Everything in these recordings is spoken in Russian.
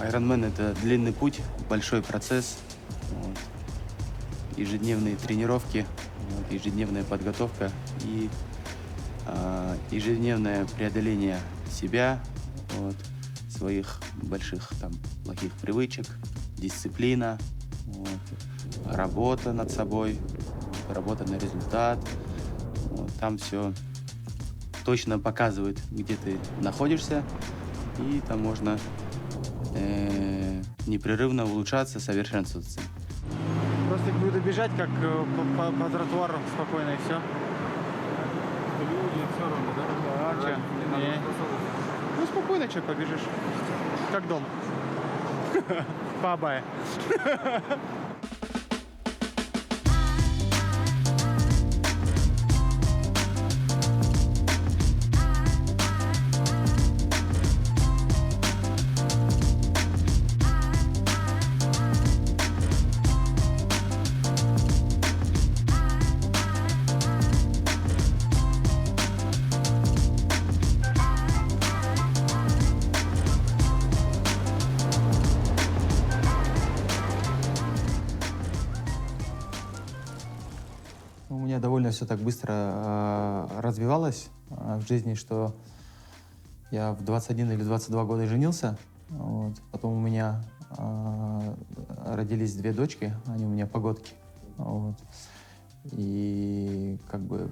Ironman — это длинный путь, большой процесс, вот, ежедневные тренировки, вот, ежедневная подготовка и ежедневное преодоление себя, вот, своих больших там плохих привычек, дисциплина, вот, работа над собой, работа на результат. Вот, там все точно показывает, где ты находишься, и там можно непрерывно улучшаться, совершенствоваться. Просто буду бежать как по тротуару спокойно и все. Люди все равно, да? А че? Не. Ну спокойно, что побежишь. Как дом. По Абае. У меня довольно все так быстро развивалось в жизни, что я в 21 или 22 года женился. Вот. Потом у меня родились две дочки, они у меня погодки. Вот. И как бы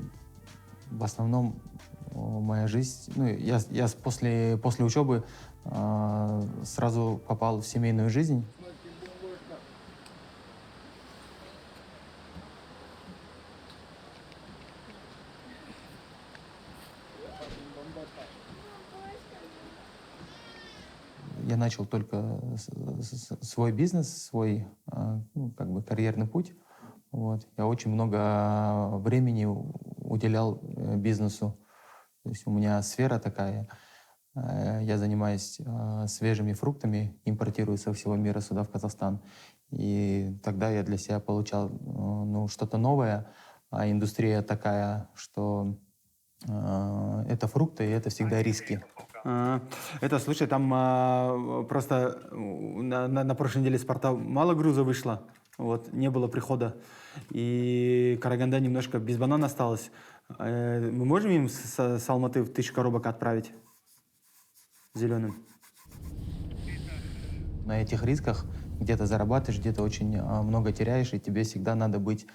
в основном моя жизнь... Ну, я после учебы сразу попал в семейную жизнь. Я начал только свой бизнес, свой ну, как бы карьерный путь. Вот. Я очень много времени уделял бизнесу. То есть у меня сфера такая. Я занимаюсь свежими фруктами, импортирую со всего мира сюда, в Казахстан. И тогда я для себя получал ну, что-то новое. А индустрия такая, что это фрукты, и это всегда риски. Это, слушай, там просто на прошлой неделе с порта мало груза вышло, вот, не было прихода, и Караганда немножко без банана осталось. Мы можем им с Алматы в 1000 коробок отправить зеленым? На этих рисках где-то зарабатываешь, где-то очень много теряешь, и тебе всегда надо быть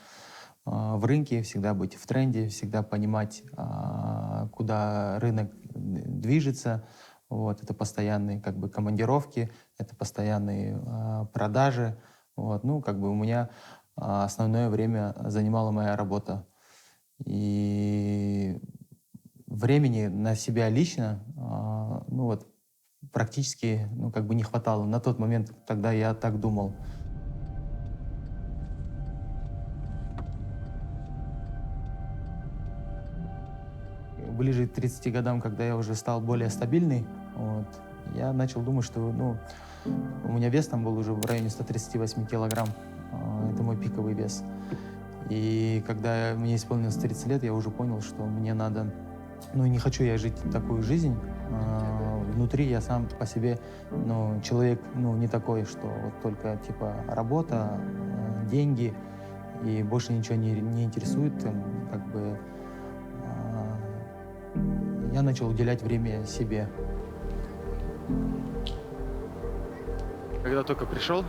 в рынке, всегда быть в тренде, всегда понимать, куда рынок движется. Вот, это постоянные как бы командировки, это постоянные продажи. Вот, ну, как бы у меня основное время занимала моя работа. И времени на себя лично, ну вот, практически, ну, как бы не хватало. На тот момент, тогда я так думал. Ближе к 30 годам, когда я уже стал более стабильный, вот, я начал думать, что ну, у меня вес там был уже в районе 138 килограмм. Это мой пиковый вес. И когда мне исполнилось 30 лет, я уже понял, что мне надо... Ну, не хочу я жить такую жизнь. Внутри я сам по себе, ну, человек, ну, не такой, что вот только, типа, работа, деньги, и больше ничего не интересует, как бы... Я начал уделять время себе. Когда только пришел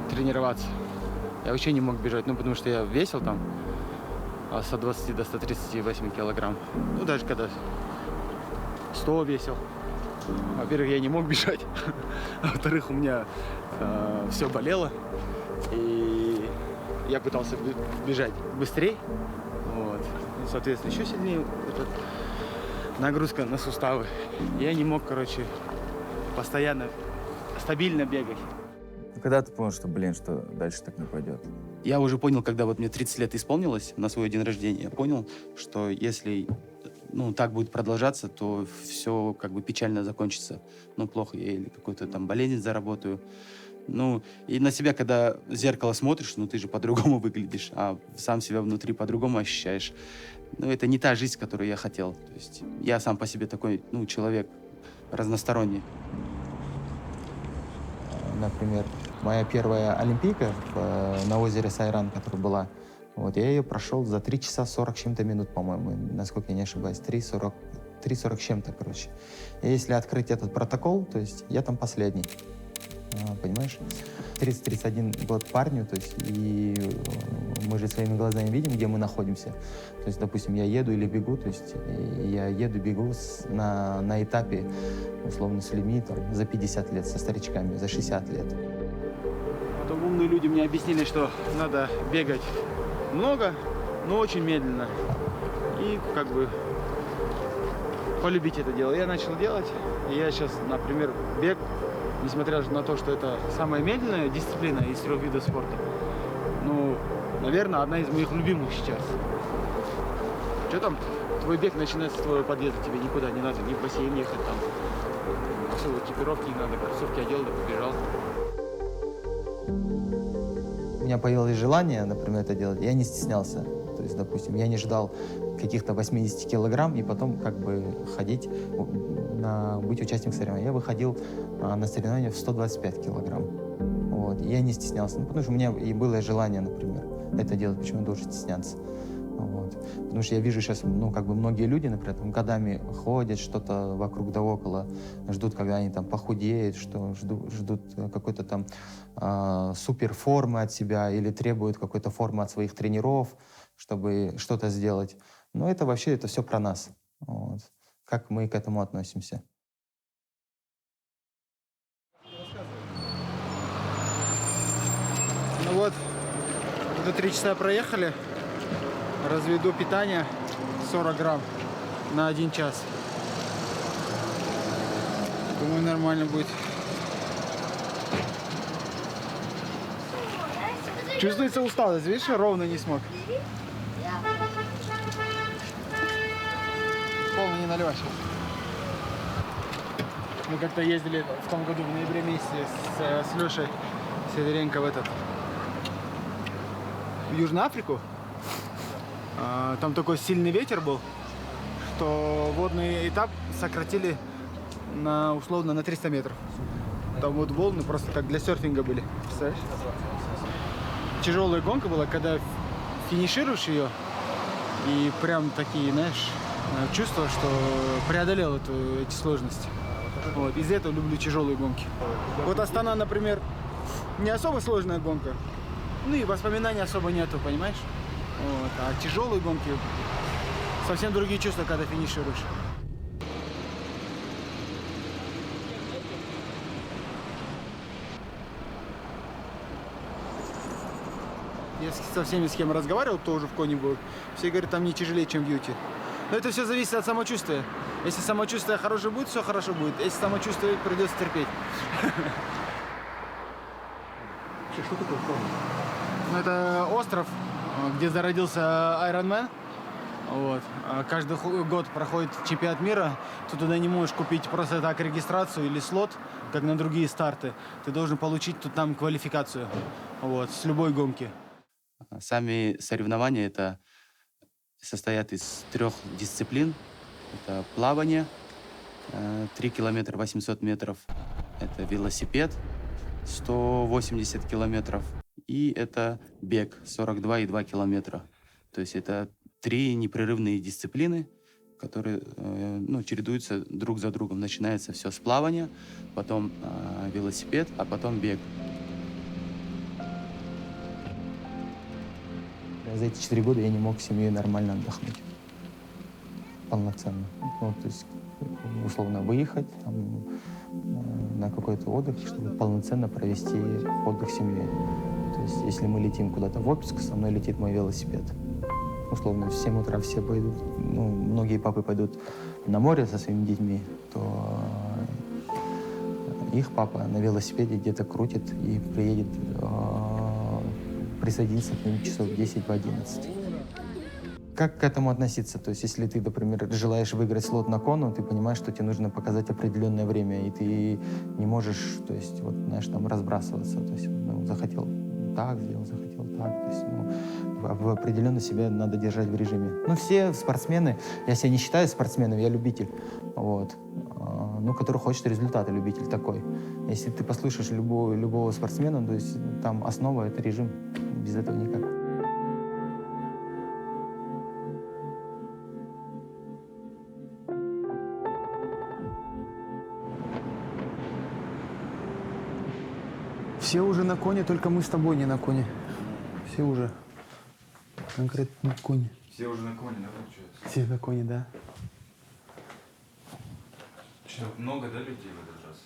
тренироваться, я вообще не мог бежать, ну, потому что я весил там от 120 до 138 килограмм. Ну, даже когда 100 весил. Во-первых, я не мог бежать, а во-вторых, у меня все болело, и я пытался бежать быстрее, вот. И, соответственно, еще сильнее нагрузка на суставы. Я не мог, короче, постоянно, стабильно бегать. Когда ты понял, что, блин, что дальше так не пойдет? Я уже понял, когда вот мне 30 лет исполнилось на свой день рождения, я понял, что если ну, так будет продолжаться, то все как бы печально закончится. Ну, плохо, я или какую-то там болезнь заработаю. Ну, и на себя, когда в зеркало смотришь, ну, ты же по-другому выглядишь, а сам себя внутри по-другому ощущаешь. Ну, это не та жизнь, которую я хотел. То есть я сам по себе такой, ну, человек разносторонний. например, моя первая олимпийка на озере Сайран, которая была, вот, я ее прошел за 3 часа 40 с чем-то минут, по-моему, насколько я не ошибаюсь, 3:40 с чем-то, короче. И если открыть этот протокол, то есть я там последний, понимаешь? 30-31 год парню, то есть, и мы же своими глазами видим, где мы находимся. То есть, допустим, я еду или бегу, то есть я еду, бегу на этапе, условно, с людьми там, за 50 лет, со старичками, за 60 лет. Потом умные люди мне объяснили, что надо бегать много, но очень медленно. И как бы полюбить это дело. Я начал делать, и я сейчас, например, бег, несмотря на то, что это самая медленная дисциплина из 3 видов спорта, ну, наверное, одна из моих любимых сейчас. Что там? Твой бег начинается с твоего подъезда, тебе никуда не надо, ни в бассейн ехать там. Особо экипировки не надо, кроссовки одел, да побежал. У меня появилось желание, например, это делать, я не стеснялся. То есть, допустим, я не ждал каких-то 80 килограмм и потом как бы ходить, быть участником соревнований. Я выходил на соревнования в 125 килограмм. Вот. И я не стеснялся, ну, потому что у меня и было желание, например, это делать, почему я должен стесняться. Вот. Потому что я вижу сейчас, ну, как бы многие люди, например, там, годами ходят, что-то вокруг да около, ждут, когда они там похудеют, что ждут какой-то там супер формы от себя или требуют какой-то формы от своих тренеров, чтобы что-то сделать. Но это вообще, это все про нас. Вот. Как мы к этому относимся. Ну вот, уже 3 часа проехали. Разведу питание 40 грамм на 1 час. Думаю, нормально будет. Чувствуется усталость, видишь, ровно не смог. Полно не наливай сейчас. Мы как-то ездили в том году в ноябре месяце с Лешей Северенко в Южную Африку. Там такой сильный ветер был, что водный этап сократили условно на 300 метров. Там вот волны просто как для серфинга были. Представляешь? Тяжелая гонка была, когда финишируешь ее, и прям такие, знаешь, чувства, что преодолел эти сложности. Вот. Из-за этого люблю тяжелые гонки. Вот Астана, например, не особо сложная гонка. Ну и воспоминаний особо нету, понимаешь? Вот. А тяжелые гонки совсем другие чувства, когда финишируешь. Я со всеми, с кем разговаривал, тоже в коне был, все говорят, там не тяжелее, чем в Юте. Но это все зависит от самочувствия. Если самочувствие хорошее будет, все хорошо будет. Если самочувствие, придется терпеть. Что такое форма? Ну, это остров, где зародился Iron Man. Вот. Каждый год проходит чемпионат мира. Ты туда не можешь купить просто так регистрацию или слот, как на другие старты. Ты должен получить там квалификацию. Вот, с любой гонки. Сами соревнования это состоят из 3 дисциплин. Это плавание, 3 километра 800 метров. Это велосипед, 180 километров. И это бег, 42,2 километра. То есть это 3 непрерывные дисциплины, которые чередуются друг за другом. Начинается все с плавания, потом велосипед, а потом бег. За эти 4 года я не мог с семьей нормально отдохнуть. Полноценно. Ну, то есть, условно, выехать там, на какой-то отдых, чтобы полноценно провести отдых с семьей. То есть, если мы летим куда-то в отпуск, со мной летит мой велосипед. Условно, в 7 утра все пойдут, многие папы пойдут на море со своими детьми, то их папа на велосипеде где-то крутит и приедет присоединиться к ним часов 10 в 11. Как к этому относиться? То есть, если ты, например, желаешь выиграть слот на кону, ты понимаешь, что тебе нужно показать определенное время, и ты не можешь, то есть, вот, знаешь, там разбрасываться. То есть, захотел так сделал, захотел так. То есть, определенно себя надо держать в режиме. Все спортсмены, я себя не считаю спортсменом, я любитель. Вот. ну, который хочет результата, любитель такой. Если ты послушаешь любого спортсмена, то есть там основа — это режим. Без этого никак. Все уже на коне, только мы с тобой не на коне. Все уже конкретно на коне. Все уже на коне, да, получается? Все на коне, да. Что, много, да, людей в этот раз?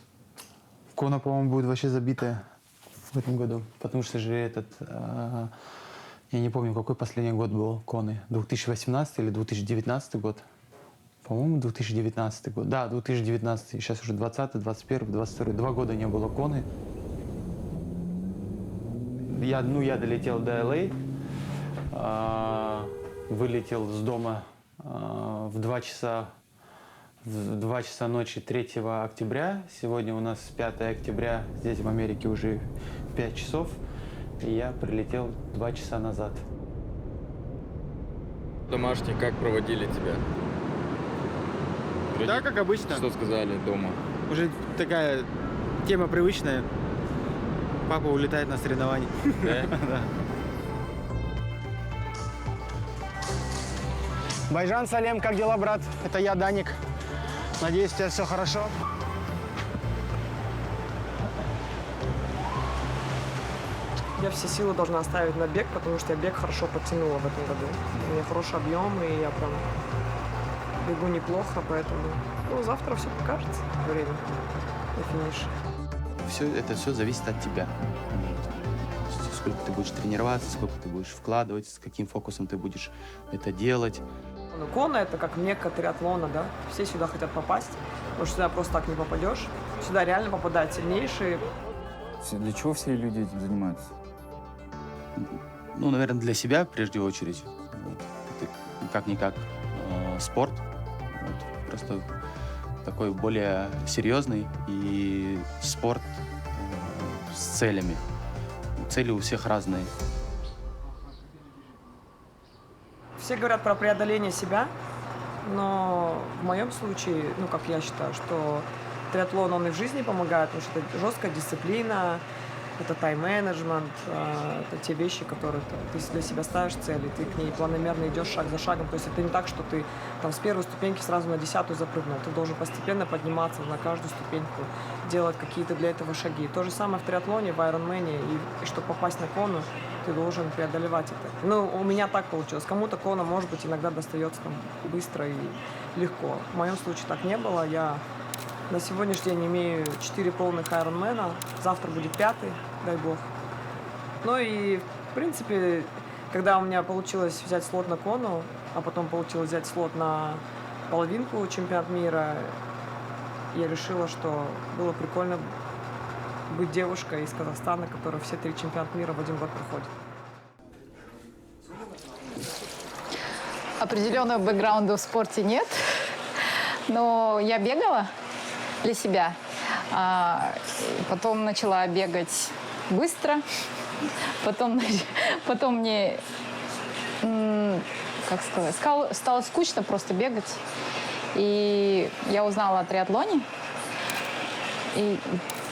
Кона, по-моему, будет вообще забитая в этом году. Потому что же я не помню, какой последний год был коны. 2018 или 2019 год? По-моему, 2019 год. Да, 2019. Сейчас уже 20, 21, 22. 2 года не было коны. Я долетел до Л.А., вылетел с дома в 2 часа ночи 3 октября. Сегодня у нас 5 октября, здесь в Америке уже 5 часов. И я прилетел 2 часа назад. Домашние как проводили тебя? Да, как обычно. Что сказали дома? Уже такая тема привычная. Папа улетает на соревнования. Да? Да. Байжан, Салем, как дела, брат? Это я, Даник. Надеюсь, у тебя все хорошо. Я все силы должна оставить на бег, потому что я бег хорошо подтянула в этом году. У меня хороший объем, и я прям бегу неплохо, поэтому завтра все покажется время на финише. Это все зависит от тебя. Сколько ты будешь тренироваться, сколько ты будешь вкладывать, с каким фокусом ты будешь это делать. Ну, Кона — это как мекка триатлона, да? Все сюда хотят попасть, потому что сюда просто так не попадешь. Сюда реально попадают сильнейшие. Для чего все люди этим занимаются? Ну, наверное, для себя, прежде очередь. Это как-никак спорт. Вот. Просто такой более серьезный и спорт с целями. Цели у всех разные. Все говорят про преодоление себя, но в моем случае, как я считаю, что триатлон, он и в жизни помогает, потому что это жесткая дисциплина, это тайм-менеджмент, это те вещи, которые ты для себя ставишь цели, ты к ней планомерно идешь шаг за шагом. То есть это не так, что ты там с первой ступеньки сразу на 10-ю запрыгнул. Ты должен постепенно подниматься на каждую ступеньку, делать какие-то для этого шаги. То же самое в триатлоне, в айронмене. И чтобы попасть на кону, ты должен преодолевать это. Ну, у меня так получилось. Кому-то кона, может быть, иногда достается там быстро и легко. В моем случае так не было. Я на сегодняшний день имею 4 полных айронмена. Завтра будет 5-й, дай бог. Ну и, в принципе, когда у меня получилось взять слот на кону, а потом получилось взять слот на половинку чемпионат мира, я решила, что было прикольно быть девушкой из Казахстана, которая все 3 чемпионата мира в один год проходит. Определенного бэкграунда в спорте нет, но я бегала для себя. Потом начала бегать быстро. Потом мне, как сказать, стало скучно просто бегать. И я узнала о триатлоне. И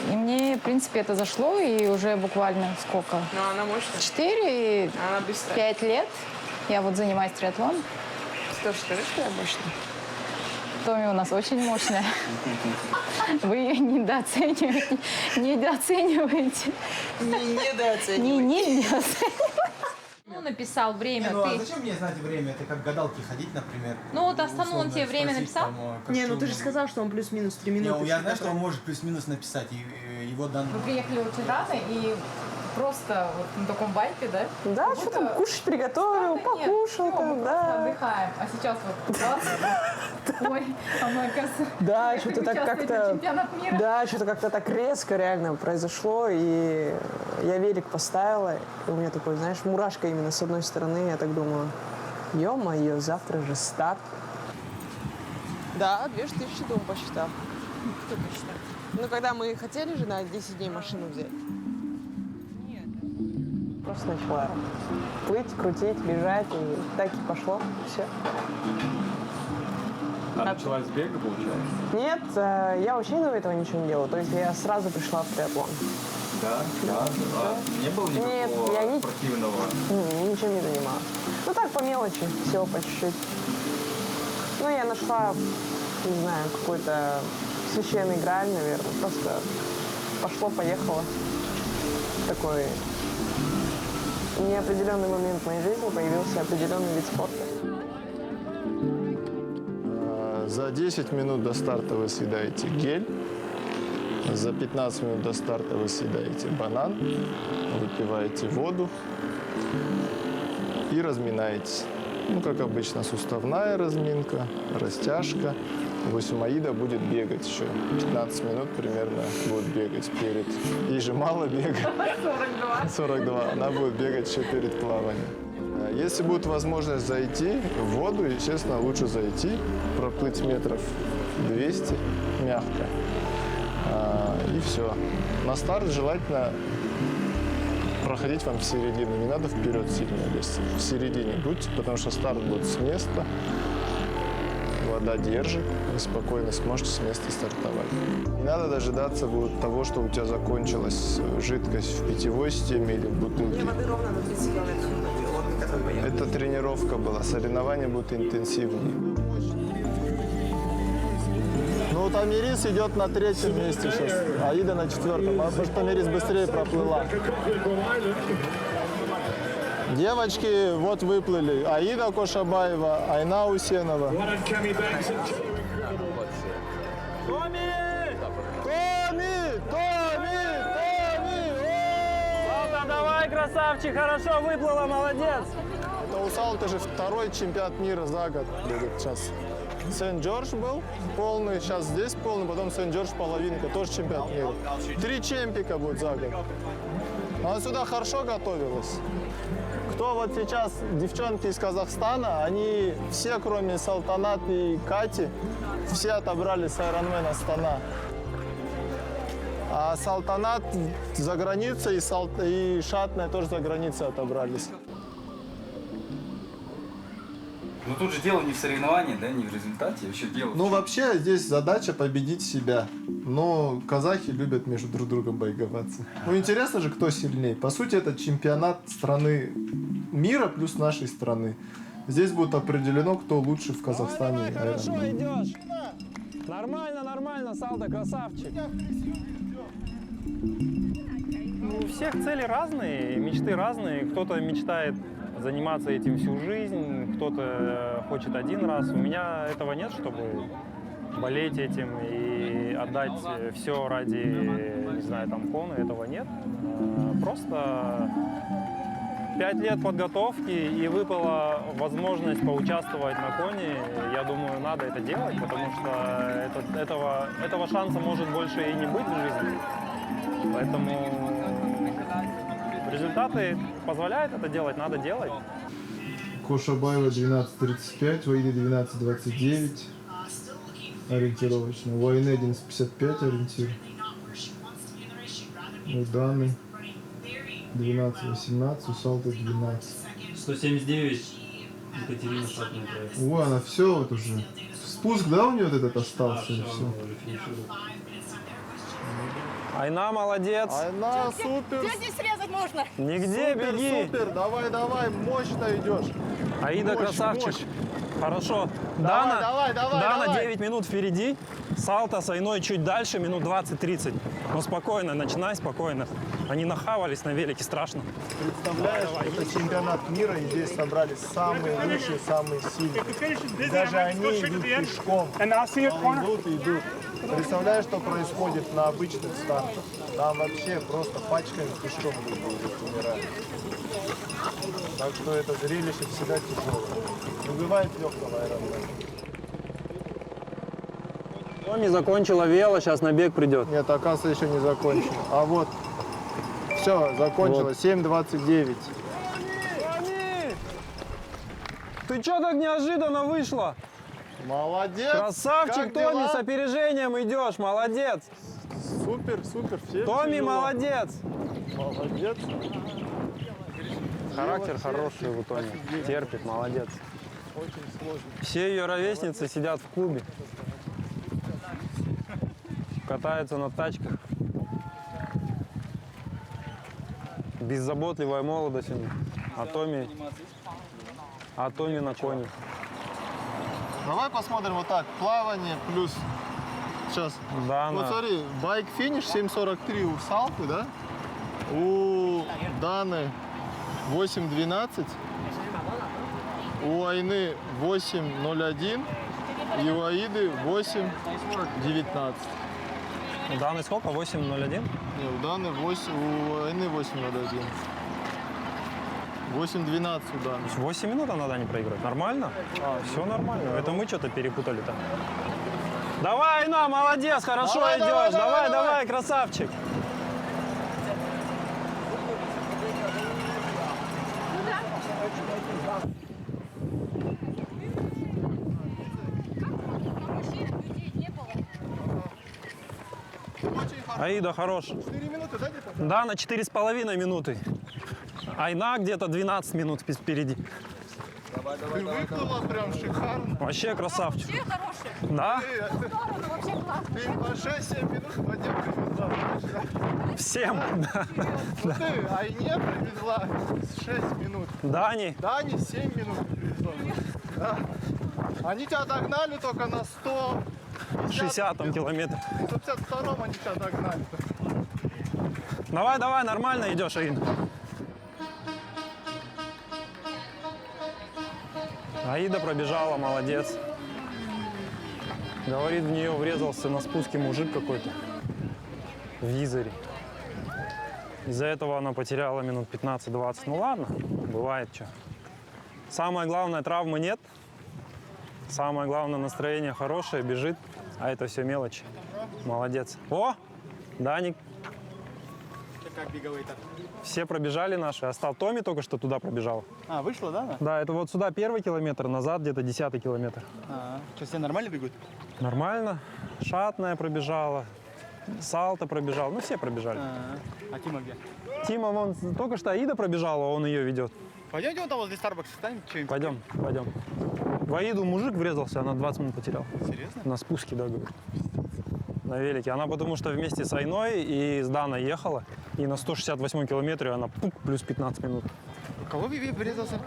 мне, в принципе, это зашло. И уже буквально сколько? Но она мощная. 4-5 Она быстрая. лет я вот занимаюсь триатлоном. Ты тоже скажи, что я мощная? Томи у нас очень мощная. Вы ее недооцениваете. Недооцениваете. Недооцениваете. Ну, написал время. Зачем мне знать время? Это как гадалки ходить, например. Ну, вот основном он тебе время написал? Не, ну ты же сказал, что он плюс-минус 3 минуты. Я знаю, что он может плюс-минус написать, и его данные. Вы приехали очень рано и просто вот на таком вайпе, да? Да, что там, кушать приготовил, покушал там, да. Отдыхаем. А сейчас вот класс. Ой, а мы, оказывается, Да, что-то так как-то... чемпионат мира. Да, что-то как-то так резко реально произошло, и я велик поставила, и у меня такой, знаешь, мурашка именно с одной стороны, я так думаю, ё-моё, завтра же старт. Да, 2000 дом посчитал. Кто посчитал? Ну, когда мы хотели же на 10 дней машину взять. Просто начала плыть, крутить, бежать, и так и пошло, все. начала с бега, получается? Нет, я вообще до этого ничего не делала. То есть я сразу пришла в триатлон. Да? Не было Нет, я не... спортивного? Ничем не занималась. Ну так, по мелочи, всего по чуть-чуть. Ну, я нашла, не знаю, какой-то священный грааль, наверное. Просто пошло-поехало. Такой неопределенный момент в моей жизни появился определенный вид спорта. За 10 минут до старта вы съедаете гель. За 15 минут до старта вы съедаете банан, выпиваете воду и разминаетесь. Ну, как обычно, суставная разминка, растяжка. В общем, Аида будет бегать еще. 15 минут примерно будет бегать перед... Ей же мало бега. 42. Она будет бегать еще перед плаванием. Если будет возможность зайти в воду, естественно, лучше зайти, проплыть метров 200 мягко. И все. На старт желательно проходить вам в середину. Не надо вперед сильно лезть. В середине будьте, потому что старт будет с места. Вода держит, и спокойно сможете с места стартовать. Не надо дожидаться будет того, что у тебя закончилась жидкость в питьевой системе или в бутылке. Это тренировка была, соревнования будут интенсивнее. Ну, Тамирис идет на 3-м месте сейчас, Аида на 4-м, потому что Тамирис быстрее проплыла. Девочки вот выплыли. Аида Кошабаева, Айна Усенова. Салта, давай, красавчик, хорошо выплыла, молодец. Это у Салта же второй чемпионат мира за год будет сейчас. Сент-Джордж был полный, сейчас здесь полный, потом Сент-Джордж половинка, тоже чемпионат мира. 3 чемпика будет за год. Она сюда хорошо готовилась. Кто вот сейчас, девчонки из Казахстана, они все, кроме Салтанат и Кати, все отобрали с Ironman Астана. А Салтанат за границей и Шатная тоже за границей отобрались. Ну тут же дело не в соревновании, да, не в результате, вообще дело. Ну вообще здесь задача победить себя. Но казахи любят между друг другом боеговаться. Ну интересно же, кто сильнее. По сути, это чемпионат страны мира плюс нашей страны. Здесь будет определено, кто лучше в Казахстане. Давай, хорошо идешь. Нормально, Салта, красавчик. Ну, у всех цели разные, мечты разные. Кто-то мечтает заниматься этим всю жизнь, кто-то хочет один раз. У меня этого нет, чтобы болеть этим и отдать все ради, не знаю, там, Коны. Этого нет. Просто 5 лет подготовки и выпала возможность поучаствовать на Коне. Я думаю, надо это делать, потому что этого шанса может больше и не быть в жизни. Поэтому результаты позволяют это делать, надо делать. Кошабаева 12.35, у Аиды 12.29 ориентировочно. У Айны 11.55 ориентир. У Даны 12.18, у Салты 12. 179 Екатерина Шатная. Ой, она все вот уже. Спуск, да, у нее вот этот остался? И все. Айна молодец. Айна супер. Где здесь срезать можно? Нигде, Супер, беги. супер, давай, мощно идешь. Аида, Мощь, красавчик. мощь. Хорошо. Давай, Дана давай. 9 минут впереди. Салта с Айной чуть дальше, минут 20-30. Но спокойно, начинай спокойно. Они нахавались на велике, страшно. Представляешь, это чемпионат мира, и здесь собрались самые лучшие, самые сильные. Даже они идут пешком. Идут и идут. Представляешь, что происходит на обычных стартах? Там вообще просто пачками пешком люди умирают. Так что это зрелище всегда тяжелое. Не бывает легкого аэродрама. Томи закончила вело, сейчас на бег придет. Нет, оказывается, еще не закончено. А вот, все, закончилось. 7.29. Ты что так неожиданно вышла? Молодец! Красавчик, Как Томи, дела? с опережением идешь, молодец. Супер, всем Томи, тяжело. молодец. Молодец. Характер хороший у Томи, терпит, молодец. очень сложно. Все ее ровесницы сидят в клубе. Катаются на тачках. Беззаботливая молодость. А Томи на коне. Давай посмотрим вот так. Плавание плюс... Сейчас. Да, Вот смотри, байк-финиш 7.43 у Салты, да? У Даны 8.12. У Айны 8.01. И у Аиды 8.19. У Даны сколько? 8.01? Не, у Даны 8, у Айны 8.01. 8.12 у Даны. 8 минут она Дане проигрывает. Нормально? Все нормально. Это мы что-то перепутали там. Давай, Айна, молодец, хорошо Давай, идешь. давай, Давай, красавчик. Аида хорош. 4 минуты, да, где-то? Да, на 4,5 минуты. Айна где-то 12 минут впереди. Давай, выплыла прям шикарно. Вообще красавчик. Все хорошие. Да? Вообще классно. Ты по 6-7 минут в воде привезла, знаешь, да? Всем. Да. Ну ты Айне привезла 6 минут. Дани. Дани 7 минут привезла. Да. Они тебя догнали только на 100... 60 километров. 152-м они тебя догнали. Давай, нормально идешь, Аин. Аида пробежала, молодец. Говорит, в нее врезался на спуске мужик какой-то в визоре. Из-за этого она потеряла минут 15-20. Ну ладно, бывает что. Самое главное, травмы нет. Самое главное, настроение хорошее, бежит. А это все мелочи. Молодец. О, Даник. Как беговые-то? Все пробежали наши. Остал Томи только что туда пробежал. А, вышла, да? Да, это вот сюда 1-й километр, назад где-то 10-й километр. Что, все нормально бегут? Нормально. Шатная пробежала, Салта пробежал. Ну, все пробежали. А Тима где? Тима, вон только что Аида пробежала, он ее ведет. Пойдемте вон там возле Старбакса станем, что-нибудь. Пойдем. В Аиду мужик врезался, она 20 минут потеряла. Серьезно? На спуске, да, говорю. На велике. Она потому что вместе с Айной и с Даной ехала. И на 168 километре она плюс 15 минут. У кого врезался?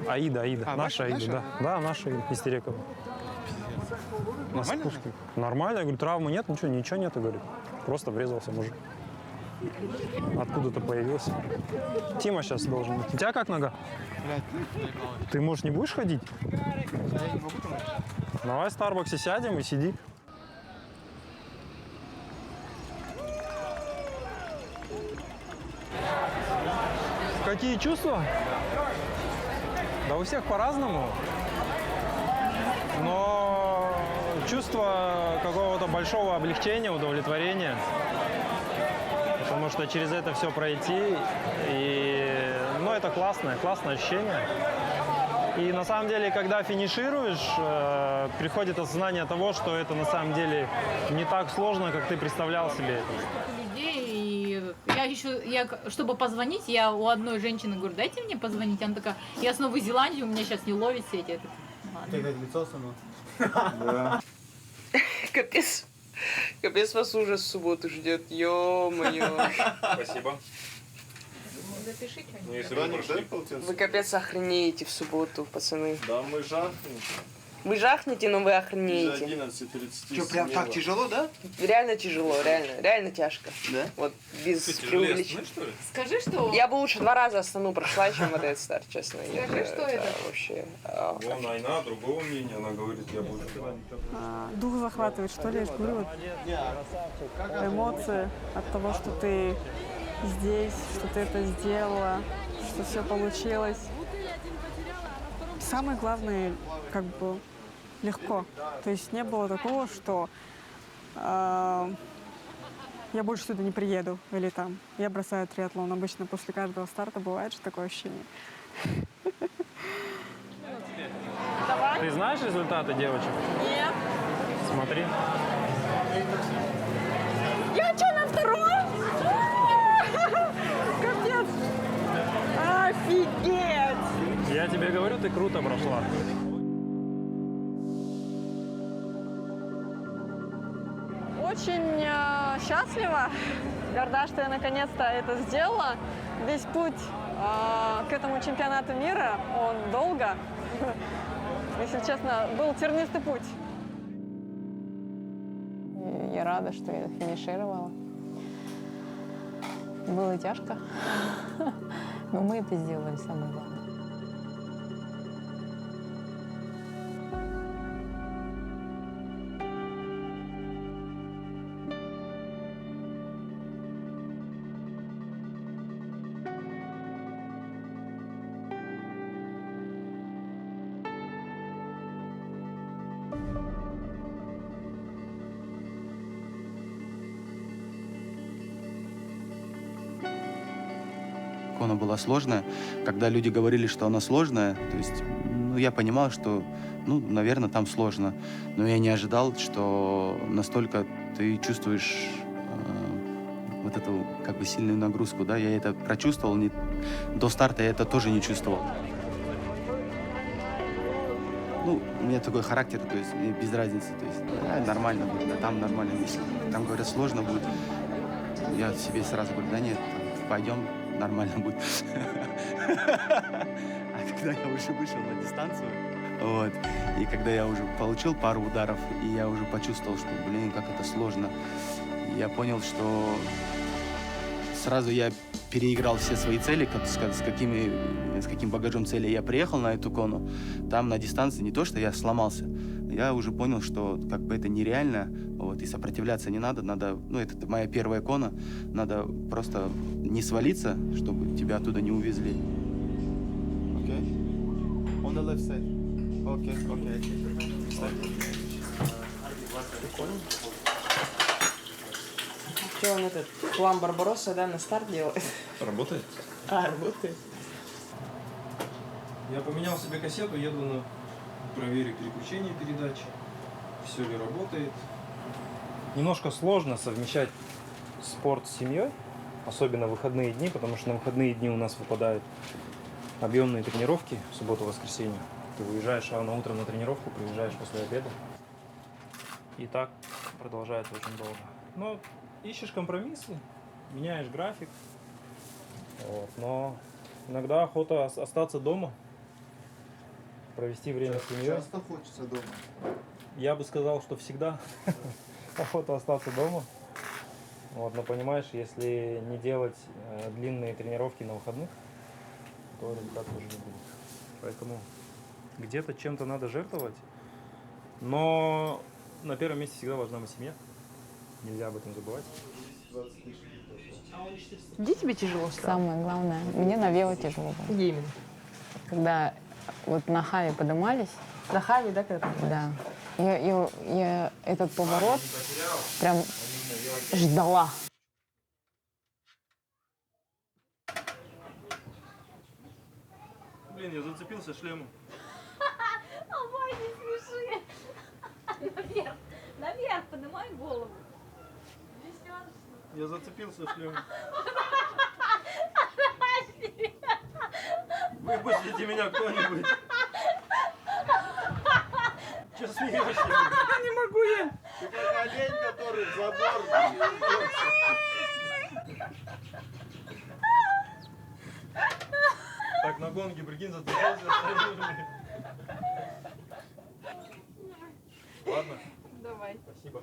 Аида. А, Наша Аида, наша? да. Да, наша Аида, из Терекова. На Нормально? спуске. Нормально. Я говорю, травмы нет, ничего нет, говорю. Просто врезался мужик. Откуда-то появился. Тима сейчас должен быть. У тебя как нога? Ты, может, не будешь ходить? Давай в Старбаксе сядем и сиди. Какие чувства? Да у всех по-разному. Но чувство какого-то большого облегчения, удовлетворения. Потому что через это все пройти. И, ну, это классное ощущение. И на самом деле, когда финишируешь, приходит осознание того, что это на самом деле не так сложно, как ты представлял себе это. Чтобы позвонить, я у одной женщины говорю, дайте мне позвонить. Она такая, я с Новой Зеландии, у меня сейчас не ловит сеть. Я такая, лицо само. Капец вас ужас в субботу ждет, ё-моё. Спасибо. Запишите. Ну, если вы прошли. Вы капец охренеете в субботу, пацаны. Да, мы жахнем. Вы жахнете, но вы охренеете. 11:30. Что, прям так тяжело, да? Реально тяжело, реально тяжко. Да? Вот без преувеличения. что ли? Скажи, что... Я бы лучше 2 раза Астану прошла, чем вот этот старт, честно. Скажи, что это? Вообще... Вон Айна, другого мнения, она говорит, я буду. Дух захватывает, что ли, я же говорю, вот, эмоции от того, что ты здесь, что ты это сделала, что все получилось. Самое главное, как бы, легко. То есть не было такого, что я больше сюда не приеду, или там, я бросаю триатлон. Обычно после каждого старта бывает же такое ощущение. Ты знаешь результаты девочек? Нет. Смотри. Я что, на втором? Капец! Офигеть! Я тебе говорю, ты круто прошла. очень счастлива, горда, что я наконец-то это сделала. Весь путь к этому чемпионату мира, он долго, если честно, был тернистый путь. Я рада, что я финишировала. Было тяжко, но мы это сделали, самое главное. Кона была сложная. Когда люди говорили, что она сложная, то есть, ну, я понимал, что, ну, наверное, там сложно. Но я не ожидал, что настолько ты чувствуешь вот эту, как бы, сильную нагрузку, да. Я это прочувствовал. До старта я это тоже не чувствовал. Ну, у меня такой характер, то есть мне без разницы, то есть нормально будет, да, там нормально. Если там, говорят, сложно будет, я себе сразу говорю, да нет, пойдем, нормально будет. А когда я уже вышел на дистанцию, вот, и когда я уже получил пару ударов, и я уже почувствовал, что, блин, как это сложно, я понял, что сразу я переиграл все свои цели, с каким багажом целей я приехал на эту кону. Там на дистанции не то, что я сломался, я уже понял, что как бы это нереально, вот, и сопротивляться не надо, ну, это моя первая кона, надо просто не свалиться, чтобы тебя оттуда не увезли. Okay. On the left side. Okay, okay. Что он этот план Барбаросса, да, на старт делает? Работает? Работает. Я поменял себе кассету, еду на проверить переключение передач. Все ли работает. Немножко сложно совмещать спорт с семьей, особенно в выходные дни, потому что на выходные дни у нас выпадают объемные тренировки в субботу-воскресенье. Ты выезжаешь рано утром на тренировку, приезжаешь после обеда. И так продолжается очень долго. Но ищешь компромиссы, меняешь график. Вот. Но иногда охота остаться дома, провести время с семьей. Часто хочется дома. Я бы сказал, что всегда охота остаться дома. Вот, но понимаешь, если не делать длинные тренировки на выходных, то результат тоже не будет. Поэтому где-то чем-то надо жертвовать. Но на первом месте всегда должна быть семья. Нельзя об этом забывать. Где тебе тяжело стало? Самое главное, мне на вело тяжело было. Где именно? Когда вот на Хаве подымались. На Хаве, да, когда? Да. Я этот поворот прям ждала. Блин, я зацепился шлемом. Ой, не смеши. Наверх, поднимай голову. Я зацепился шлемом. Выпустите меня кто-нибудь. Че смеешься? Не могу я. Ты как олень, который в забор. Так, на гонке, прикинь, зацепился. Ладно? Давай. Спасибо.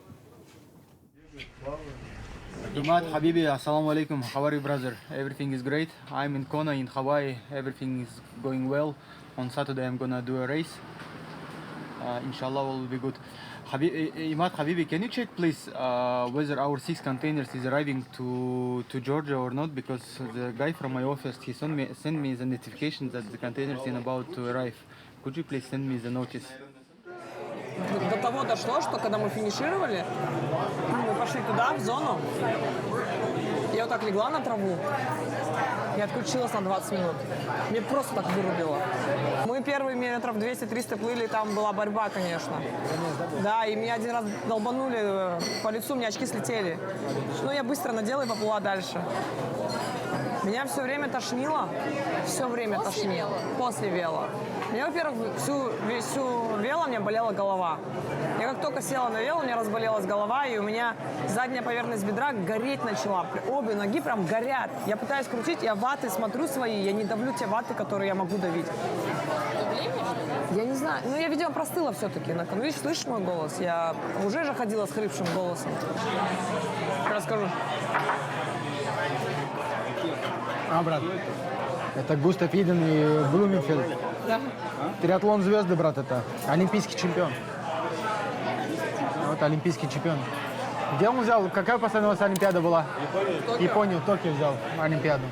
Imad Habibi, assalamu alaikum. How are you, brother? Everything is great. I'm in Kona in Hawaii. Everything is going well. On Saturday I'm gonna do a race. Inshallah, all will be good. Imad Habibi, can you check please whether our 6 containers is arriving to Georgia or not? Because the guy from my office, he sent me the notification that the containers is about to arrive. Could you please send me the notice? До того дошло, что когда мы финишировали, мы пошли туда, в зону. Я вот так легла на траву и отключилась на 20 минут. Мне просто так вырубило. Мы первые метров 200-300 плыли, там была борьба, конечно. Да, и меня один раз долбанули по лицу, у меня очки слетели. Но я быстро надела и поплыла дальше. Меня все время тошнило. Все время тошнило. После вело. Мне, во-первых, всю вело мне болела голова. Я как только села на вело, у меня разболелась голова, и у меня задняя поверхность бедра гореть начала. Обе ноги прям горят. Я пытаюсь крутить, я ваты смотрю свои, я не давлю те ваты, которые я могу давить. Я не знаю. Ну, я, видимо, простыла все-таки. Ну, видишь, слышишь мой голос? Я уже же ходила с хрипшим голосом. Расскажу. Брат, это Густав Иден и Блуменфельд. Да. Триатлон звезды, брат, это. Олимпийский чемпион. Вот олимпийский чемпион. Где он взял? Какая последняя у вас Олимпиада была? Японию, Токио взял Олимпиаду.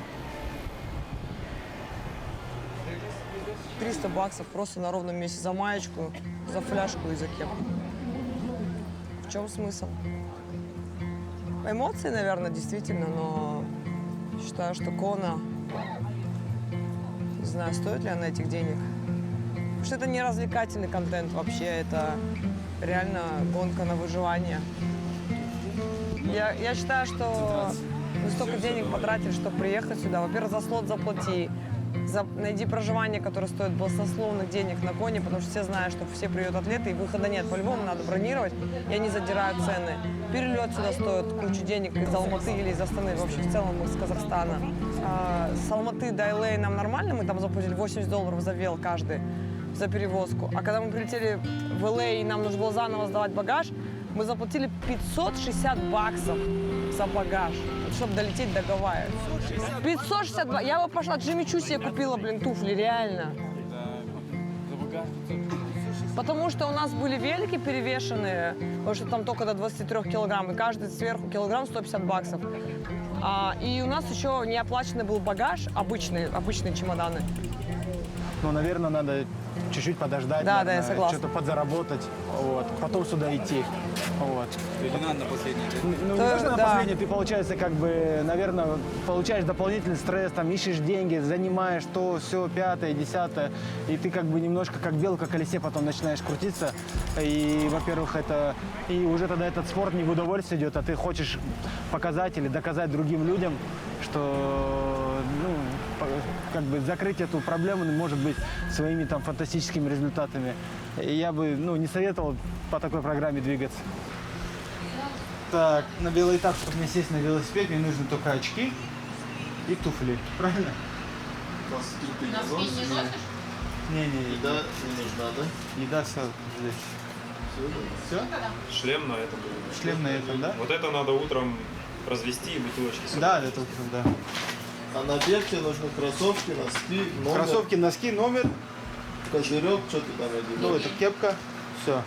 $300 просто на ровном месте за маечку, за фляжку и за кепку. В чем смысл? Эмоции, наверное, действительно, но считаю, что Кона, не знаю, стоит ли она этих денег. Потому что это не развлекательный контент вообще, это реально гонка на выживание. Я считаю, что мы столько денег потратили, чтобы приехать сюда. Во-первых, за слот заплати. Найди проживание, которое стоит баснословных денег на Коне, потому что все знают, что все приедут атлеты, и выхода нет. По-любому надо бронировать, и они задирают цены. Перелет сюда стоит кучу денег из Алматы или из Астаны, вообще в целом из Казахстана. С Алматы до LA нам нормально, мы там заплатили $80 за вел каждый, за перевозку. А когда мы прилетели в LA, и нам нужно было заново сдавать багаж, мы заплатили $560 за багаж, чтобы долететь до Гавайи. 562. Я бы пошла, Джимми Чу себе купила, туфли, реально. Потому что у нас были велики перевешенные, потому что там только до 23 килограмм, и каждый сверху килограмм $150. И у нас еще не оплаченный был багаж, обычные чемоданы. Ну, наверное, надо чуть-чуть подождать, да, я согласна. что-то подзаработать, вот, потом сюда идти. Вот. Или надо на последний день? Ну, не нужно на последний, ты, получается, как бы, наверное, получаешь дополнительный стресс, там, ищешь деньги, занимаешь то, все, 5-е, 10-е, и ты как бы немножко как белка в колесе потом начинаешь крутиться, и, во-первых, это, и уже тогда этот спорт не в удовольствие идет, а ты хочешь показать или доказать другим людям, что, ну, как бы закрыть эту проблему, может быть, своими там фантастическими результатами. И я бы, ну, не советовал по такой программе двигаться. Так, на белый этап, чтобы мне сесть на велосипед, мне нужны только очки и туфли. Правильно? Носки не носишь? Не-не. Еда не нужна, да? Еда все здесь. Все? Шлем на этом. Шлем на этом, да? Вот это надо утром развести и бутылочки собрать. Да, это утром, да. А на бег тебе нужны кроссовки, носки, номер. Кроссовки, носки, номер. Козырек, что ты там одеваешь? Ну, это кепка. Все.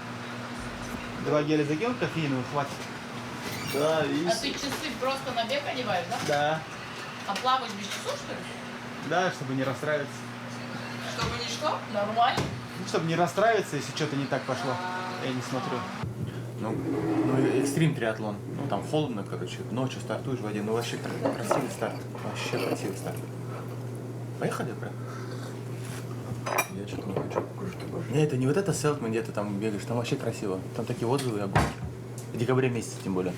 2 геля закинул, кофеиновых хватит. Да, и... А ты часы просто на бег одеваешь, да? Да. А плаваешь без часов, что ли? Да, чтобы не расстраиваться. Чтобы не что? Нормально? Ну, чтобы не расстраиваться, если что-то не так пошло. Я не смотрю. Ну, экстрим триатлон. Ну, там холодно, короче. Ночью стартуешь в воде. Ну, вообще красивый старт. Вообще красивый старт. Поехали, прям? Я что-то не хочу. Не, это не вот это селфми, где ты там бегаешь. Там вообще красиво. Там такие отзывы о гонке. В декабре месяце, тем более.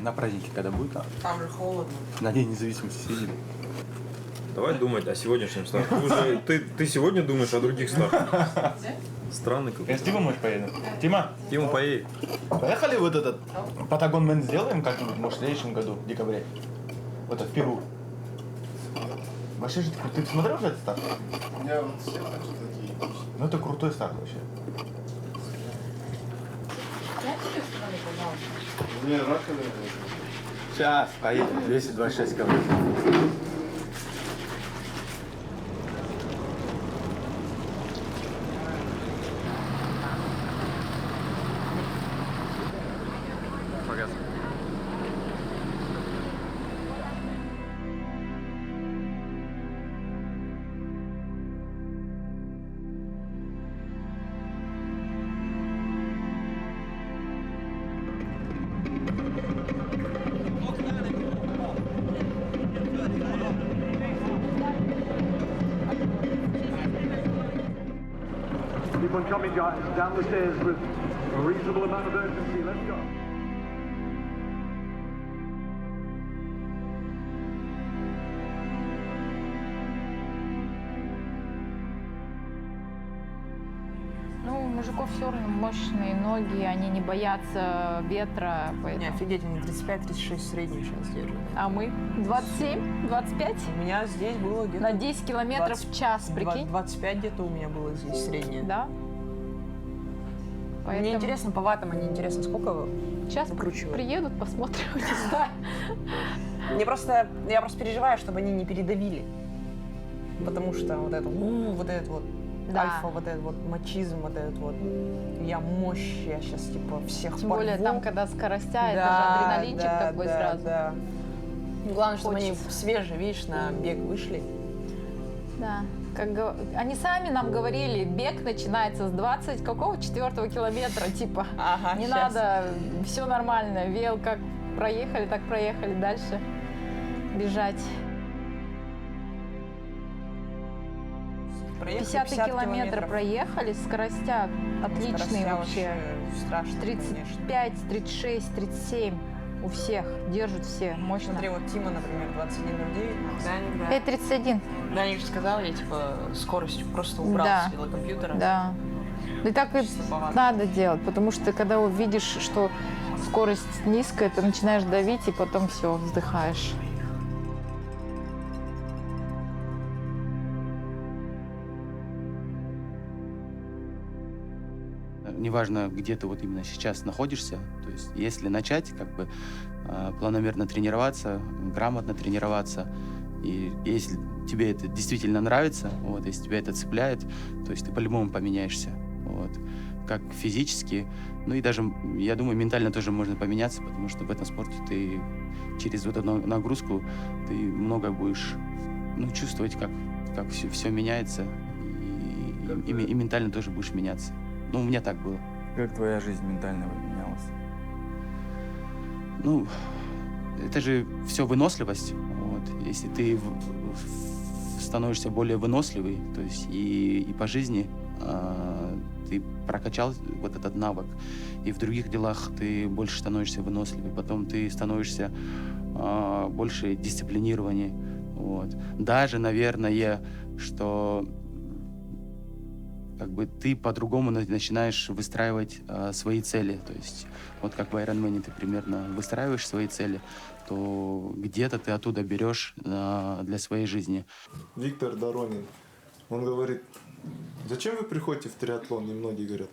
На празднике, когда будет. Там же холодно. На День независимости съездили. Давай думать о сегодняшнем старте. Ты сегодня думаешь о других стартах? Странный какой-то. Я с Тимой, может, поеду? Тима? Тима, поедет. Поехали вот этот Патагон Мэн сделаем как-нибудь, может, в следующем году, в декабре. Вот это в Перу. Вообще же ты смотрел уже этот старт? Я вот все хочу такие. Ну это крутой старт вообще. Мне раковина. Сейчас, поедем. 226 км. Keep on coming, guys, down the stairs with a reasonable amount of urgency. Let's go. боксеры, мощные ноги, они не боятся ветра. Не, Поэтому... офигеть, они 35-36 средний сейчас держат. А мы 27, 25? У меня здесь было где-то... На 10 километров в час, прикинь? 25 где-то у меня было здесь среднее. Да. Мне Поэтому- интересно по ватам, мне интересно, сколько Сейчас выкручивают. приедут, посмотрим, не знаю. Я просто переживаю, чтобы они не передавили. Потому что вот этот вот Да. альфа, вот этот вот мачизм, вот этот вот я мощь, я сейчас типа всех Тем более порву. там, когда скоростя, это же Да, адреналинчик да, такой да, сразу. да. Главное, чтобы они Хочется. свежие, видишь, на бег вышли. Да. Они сами нам говорили, бег начинается с 24 километра, типа. Ага, не щас. надо, все нормально. Вел как проехали, так проехали. Дальше бежать. Проехали 50 50 километра проехали, скоростя отличные Скоростя вообще. страшно, 35, 36, 37 у всех, держат все мощно. Смотри, вот Тима, например, 21.09. 5:31. Даник же сказал, я типа скоростью просто убрал Да. с велокомпьютера. Да. И так и надо делать, потому что когда увидишь, что скорость низкая, ты начинаешь давить, и потом все, вздыхаешь. Неважно, где ты вот именно сейчас находишься, то есть если начать как бы планомерно тренироваться, грамотно тренироваться, и если тебе это действительно нравится, вот, если тебя это цепляет, то есть ты по-любому поменяешься, вот, как физически, ну и даже, я думаю, ментально тоже можно поменяться, потому что в этом спорте ты через вот эту нагрузку ты много будешь, ну, чувствовать, как все меняется, и ментально тоже будешь меняться. Ну, у меня так было. Как твоя жизнь ментально менялась? Ну, это же все выносливость. Вот. Если ты становишься более выносливый, то есть и по жизни ты прокачал вот этот навык, и в других делах ты больше становишься выносливый, потом ты становишься больше дисциплинированнее. Вот. Даже, наверное, что как бы ты по-другому начинаешь выстраивать свои цели. То есть вот как в Ironman ты примерно выстраиваешь свои цели, то где-то ты оттуда берешь для своей жизни. Виктор Доронин, он говорит, зачем вы приходите в триатлон? И многие говорят,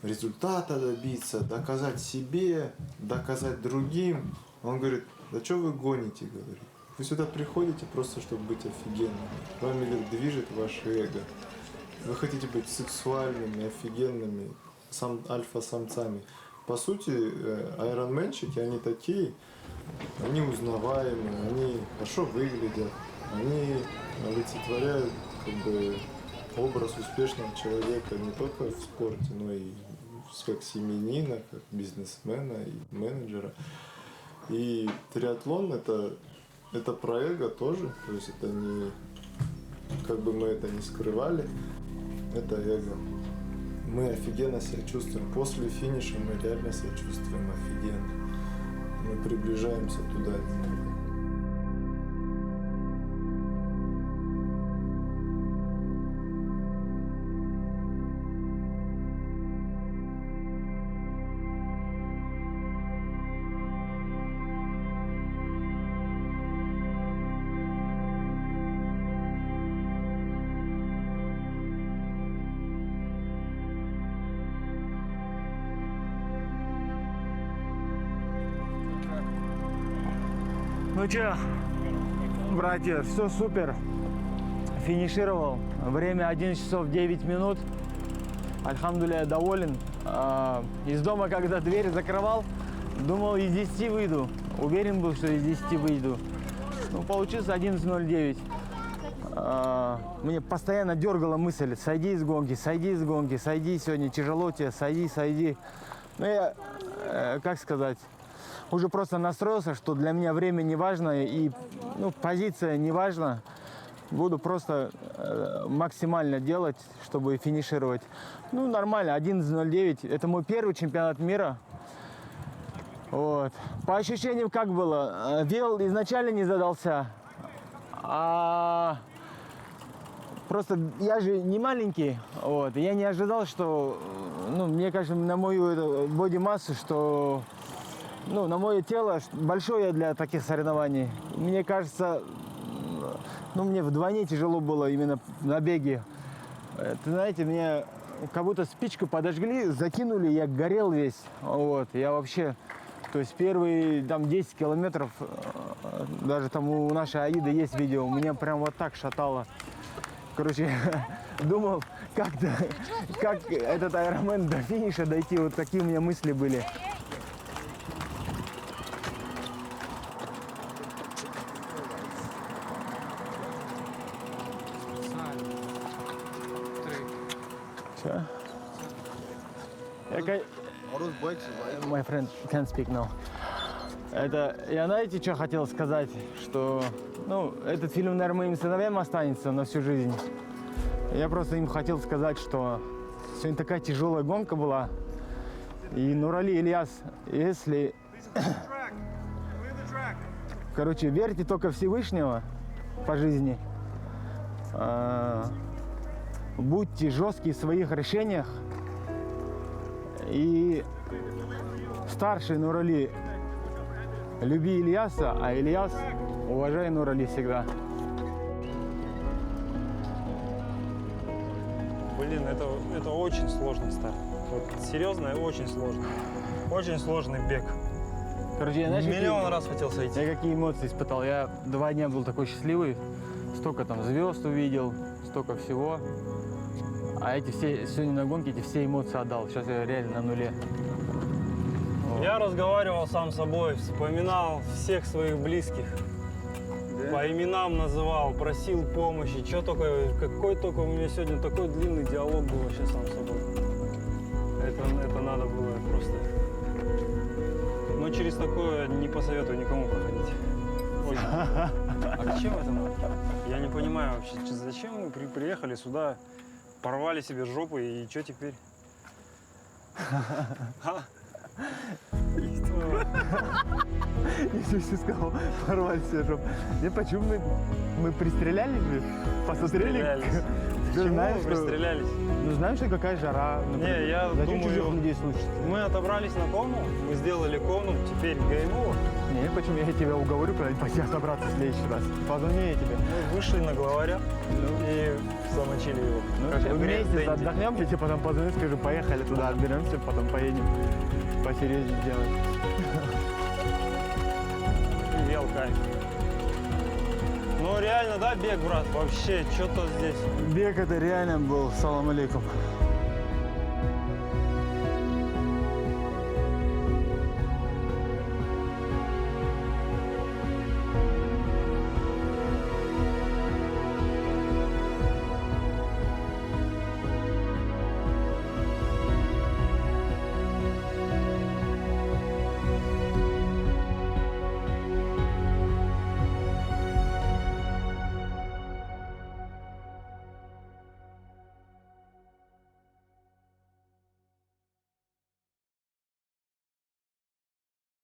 результата добиться, доказать себе, доказать другим. Он говорит, да что вы гоните, говорит. Вы сюда приходите просто, чтобы быть офигенными. Вами, говорит, движет ваше эго. Вы хотите быть сексуальными, офигенными, альфа-самцами. По сути, айронменщики, они такие, они узнаваемые, они хорошо выглядят, они олицетворяют как бы образ успешного человека не только в спорте, но и как семьянина, как бизнесмена и менеджера. И триатлон это про эго тоже, то есть это не, как бы мы это не скрывали, это эго. Мы офигенно себя чувствуем. После финиша мы реально себя чувствуем офигенно. Мы приближаемся туда немного. Ну чё, братья, все супер. Финишировал. Время 11 часов 9 минут. Альхамдулилля, доволен. Из дома, когда дверь закрывал, думал, из 10 выйду. Уверен был, что из 10 выйду. Ну, получился 11:09. Мне постоянно дергала мысль, сойди из гонки, сойди сегодня, тяжело тебе, сойди. Ну, я, как сказать, уже просто настроился, что для меня время не важно и позиция не важна. Буду просто максимально делать, чтобы финишировать. Ну, нормально, 11:09. Это мой первый чемпионат мира. Вот. По ощущениям, как было? Вел изначально не задался. А Просто я же не маленький, вот, и я не ожидал, что, ну, мне кажется, на мою боди-массу, что, ну, на мое тело большое для таких соревнований. Мне кажется, ну, мне вдвойне тяжело было именно на беге. Ты знаете, мне как будто спичку подожгли, закинули, я горел весь, вот, я вообще... То есть первые там 10 километров, даже там у нашей Аиды есть видео, меня прям вот так шатало. Короче, думал, как этот Ironman до финиша дойти, вот такие у меня мысли были. Все? My friend can't speak now. Это, я знаете, что хотел сказать? Что, ну, этот фильм, наверное, моим сыновьям останется на всю жизнь. Я просто им хотел сказать, что сегодня такая тяжелая гонка была. И Нурали, Ильяс, если... Короче, верьте только Всевышнего по жизни. Будьте жесткие в своих решениях. И старший Нурали, люби Ильяса, а Ильяс уважай Нурали всегда. Блин, это очень сложный старт. Вот, серьезно, очень сложно. Очень сложный бег. Короче, я, знаешь, миллион раз хотел сойти. Я какие эмоции испытал. Я 2 дня был такой счастливый. Столько там звезд увидел, столько всего. А эти все, сегодня на гонке эти все эмоции отдал. Сейчас я реально на нуле. Я разговаривал сам с собой, вспоминал всех своих близких. Да? По именам называл, просил помощи. Что только, какой только у меня сегодня такой длинный диалог был вообще сам с собой. Это надо было просто. Но через такое не посоветую никому проходить. Ой. А зачем это надо? Я не понимаю вообще, зачем мы приехали сюда, порвали себе жопы и что теперь? Если ты сказал, порвали себе жопу. Не почему мы пристрелялись же? Посмотрели? Почему мы пристрелялись? Ну знаешь, что какая жара. Не, я зачем думаю, чужих людей слушать? Мы отобрались на кону, мы сделали кону, теперь гейм-овер. Не, почему я тебя уговорю пойти отобраться в следующий раз? Позвони я тебе. Мы вышли на главаря и замочили его. Ну, вместе отдохнем, я тебе потом позвоню, скажу, поехали туда, отберемся, потом поедем посерьезнее делать. Ел кайф. Ну реально, да, бег, брат? Вообще, что-то здесь. Бег это реально был, салам алейкум.